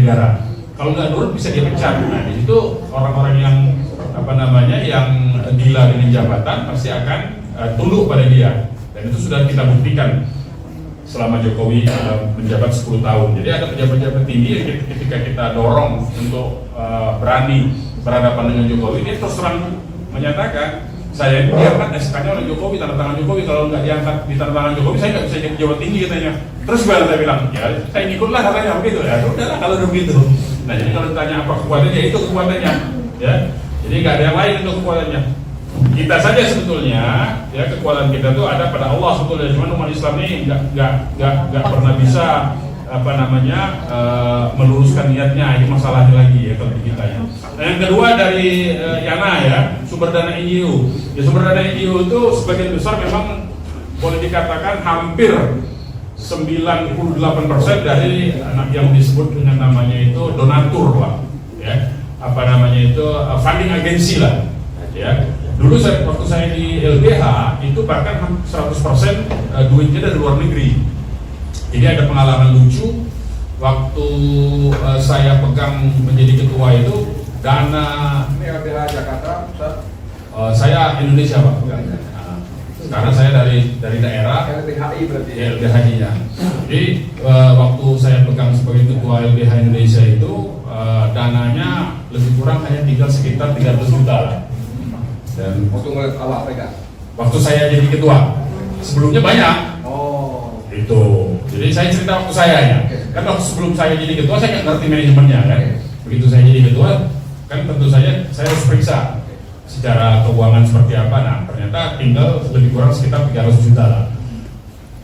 negara. Kalau nggak nurut bisa dia pecat. Nah di situ orang-orang yang yang gila dengan jabatan pasti akan tunduk pada dia. Dan itu sudah kita buktikan selama Jokowi menjabat 10 tahun. Jadi ada pejabat-pejabat tinggi yang ketika kita dorong untuk berani berhadapan dengan Jokowi, dia terus terang menyatakan, saya ini diangkat SK-nya oleh Jokowi, tanda tangan Jokowi. Kalau nggak diangkat di tanda tangan Jokowi, saya nggak bisa jadi pejabat tinggi katanya. Terus saya bilang, ya saya ngikutlah katanya begitu. Ya udahlah kalau begitu. Nah jadi kalau ditanya apa kekuatannya, itu kekuatannya. Ya, jadi nggak ada yang lain untuk kekuatannya. Kita saja sebetulnya, ya kekuatan kita itu ada pada Allah sebetulnya. Cuma umat Islam ini nggak pernah bisa meluruskan niatnya. Ini masalahnya lagi ya kalau di kita ya. Nah, yang kedua dari Yana ya, sumber dana NGO. Ya, sumber dana NGO itu sebagian besar memang boleh dikatakan hampir 98% dari yang disebut dengan namanya itu donatur lah, ya funding agency lah, ya. Dulu waktu saya di LBH itu bahkan 100% duitnya dari luar negeri. Jadi ada pengalaman lucu waktu saya pegang menjadi ketua itu dana LBH Jakarta, saya Indonesia Pak. Karena saya dari daerah LBHI berarti. LBHI-nya. Jadi waktu saya pegang sebagai ketua LBH Indonesia itu dananya lebih kurang hanya tinggal sekitar 300 juta lah. Dan waktu awal pegang. Waktu saya jadi ketua, sebelumnya banyak. Oh. Itu. Jadi saya cerita waktu saya ya. Kan waktu sebelum saya jadi ketua saya nggak ngerti manajemennya kan. Begitu saya jadi ketua, kan tentu saja saya harus periksa secara keuangan seperti apa. Nah ternyata tinggal lebih kurang sekitar 300 juta lah.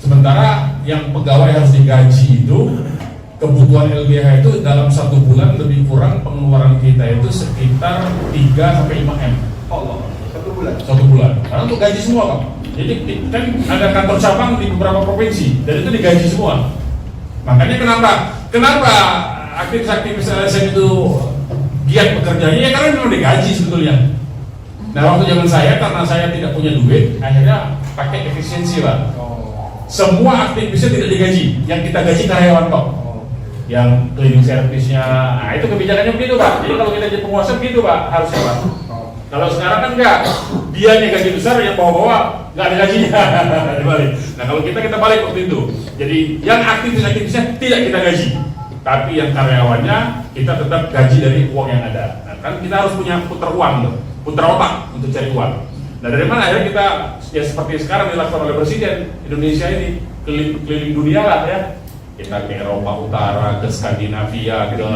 Sementara yang pegawai harus digaji itu, kebutuhan LBH itu dalam 1 bulan lebih kurang pengeluaran kita itu sekitar 3-5 M. Allah, 1 bulan. 1 bulan. Karena untuk gaji semua Pak. Jadi kan ada kantor cabang di beberapa provinsi dan itu digaji semua. Makanya kenapa aktivis-aktivis LSM itu giat bekerjanya ya karena memang digaji sebetulnya. Nah waktu zaman saya karena saya tidak punya duit, akhirnya pakai efisiensi lah. Semua aktivisnya tidak digaji, yang kita gaji karyawan kok. Yang cleaning service-nya, nah itu kebijakannya begitu Pak. Jadi kalau kita jadi penguasa begitu Pak, harusnya Pak. Kalau sekarang kan enggak, dia nih gaji besar yang bawa-bawa nggak ada gajinya. Dibalik. Nah kalau kita balik waktu itu. Jadi yang aktivisnya tidak kita gaji, tapi yang karyawannya kita tetap gaji dari uang yang ada. Nah kan kita harus punya putar uang tuh, putar otak untuk cari uang. Nah dari mana akhirnya kita ya seperti sekarang dilakukan oleh Presiden Indonesia ini keliling dunia lah ya. Kita ke Eropa Utara, ke Skandinavia, ke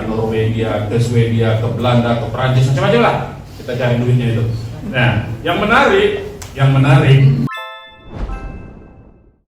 Norwegia, ke Swedia, ke Belanda, ke Prancis, macam-macam lah. Kita cari duitnya itu. Nah, yang menarik